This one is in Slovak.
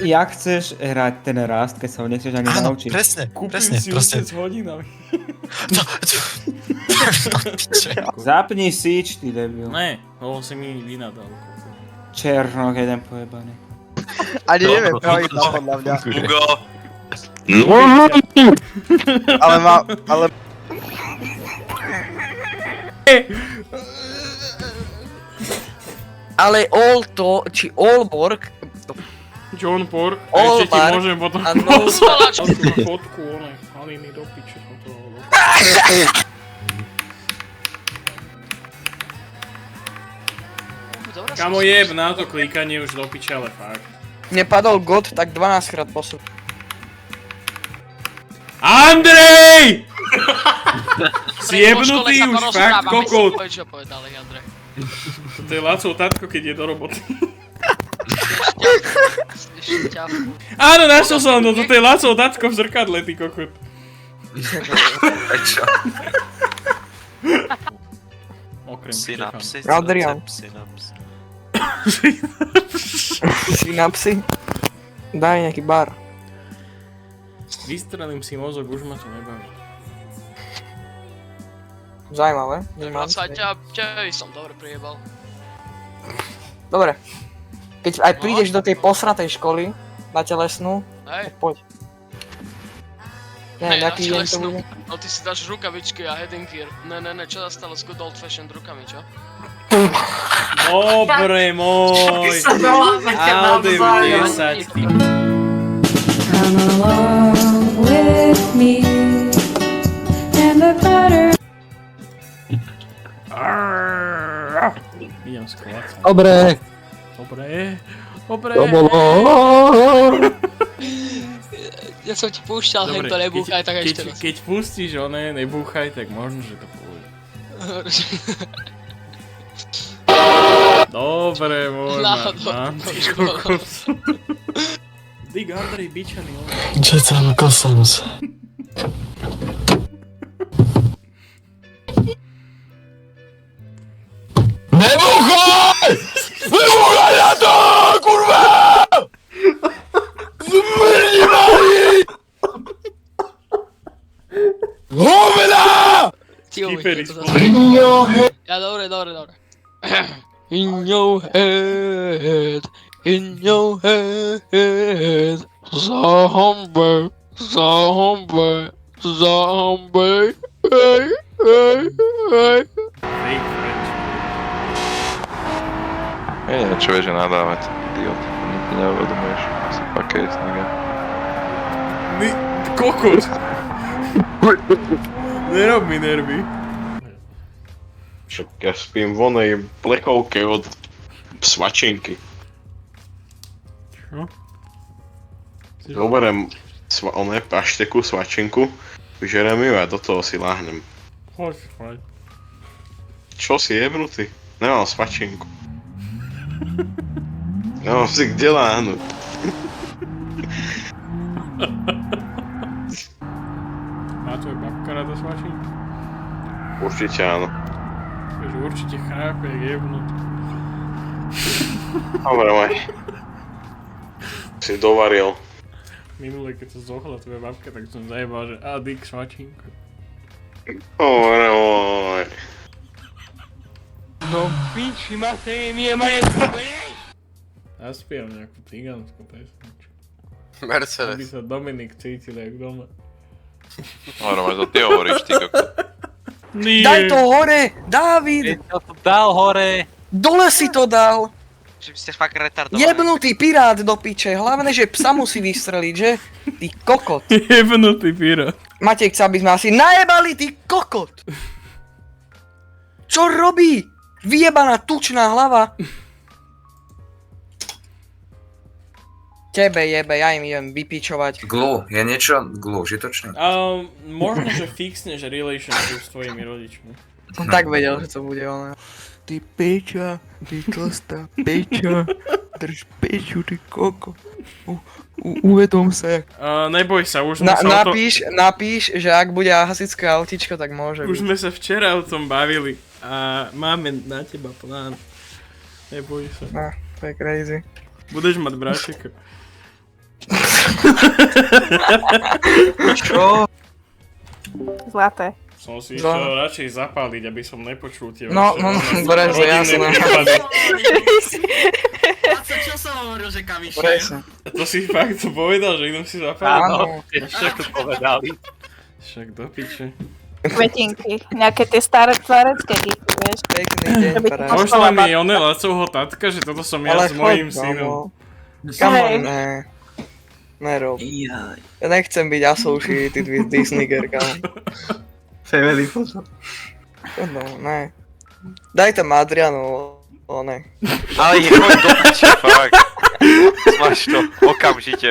Jak chceš hrať ten Rust, keď sa ho nechceš ani Áno, naučiť? presne, Kúpim presne, si presne. už s hodinami. Zapni Siege, ty debil. Ne, lebo si mi vynadal. Černok jeden pojebaný. Ani neviem praviť to podľa mňa. Hugo, Ale má, ale... Ale all to, či all work, John Pork, All ešte ti bar môžem potom a no poslať fotku onej Haliny do piče. Som to Kamo jeb na to klikanie už do piče, ale fakt. nepadol God, tak 12 krát posúť. Andrej! Si jebnutý už fakt kokot. Čo povedali, Andrej? To je Lacov tatko, keď je do roboty. Áno, našiel som to, toto je Lacov tatko v zrkadle, ty kokot. prečo? Okrem Synapsy, Adrian. synapsy. Synapsy. Daj nejaký bar. Vystrelím si mozog, už ma to nebaví. Zajímavé. Ťa som dobre prijebal. Dobre. Keď aj prídeš do tej posratej školy na telesnú, Hej, tak poď. hej, na Nejaký deň to telesnú. bude. No ty si dáš rukavičky a heading gear. Ne, čo sa stalo s good old fashioned rukami, čo? Dobre, môj. Alde 10, ty. Come along with me and the butter. Idem skôr. Dobre, Dobre. to bolo. Ja som ti púšťal, Dobre, hento nebúchaj, tak ešte raz. keď pustíš oné, nebúchaj, tak možno, že to pôjde. Dobre, môj man, ty kokos. Dig Andrej bičaný, on. Čo tam kosmos? Nebúchaj! Nebúchaj na to, kurva! Zmrni mali! Hovna! Ty umíš, Hyperi to spolu. zase. Ja, dobre. In your head, zombie, hey. Fake French. Nie, čo vieš, že nadávať, idiot. Nikdy neuvedomuješ, si pakejs, nigga. Kokot! Nerob mi nervy. Však ja spím v onej plechovke od svačinky. Čo? Zoberiem oné pašteku, svačinku, vyžerem ju a do toho si láhnem. Poď. Čo si jebnutý? Nemám svačinku. Nemám si kde láhnuť. Má tvoj babka rada svačinku? Určite áno. Takže určite chápe, jak jebnutý. Dobre, maj. Si dovaril. Minule, keď sa zohla tvoja babka, tak som zajebal, že Dick svačinku. Dobre, maj. No piči, Matej, mi je maje... Zaspievam nejakú cigánsku pesničku. Aby Mercedes. sa Dominik cítil jak doma. Normálne to ty hovoríš, ty kokot. Nie. Daj to hore, Dávid! To dal hore. Dole si to dal! Že by ste fakt retardovaní. Jebnutý pirát do piče, hlavne, že psa musí vystreliť, že? Ty kokot. Jebnutý pirát. Matej chce, aby sme asi najebali, ty kokot! Čo robí? Vyjebaná tučná hlava. Tebe jebe, ja im idem vypičovať. Glue, je niečo glue, užitočné? Možno, že fixneš relationship s tvojimi rodičmi. On tak vedel, že to bude ono. Ty piča, ty tlstá piča. Drž piču, ty koko. Uvedom sa. Neboj sa, už sme sa o to... Napíš, že ak bude hasičské autíčko, tak môže Už sme sa včera o tom bavili a máme na teba plán. Neboj sa. No, to je crazy. Budeš mať bráčeka. Čo? Zlaté. Som si išiel radšej zapáliť, aby som nepočul tie No, presne, jasné. Čo som hovoril, že kam išiel? Presne. To si fakt to povedal, že idem si zapáliť? Áno. Čo tu povedali? Však do piče. Kvetinky. Nejaké tie staré tvarecké gify, vieš. Pekný deň, paráda. Pošla mi one Lacovho tatka, že toto som ja s mojím synom. Come on, ne. Nerob. Ja nechcem byť associated with this nigger, kamo. Family photo. No, ne. Daj tam Adrianu, ne. Ale je choď do piče, fakt. Smaž to, okamžite.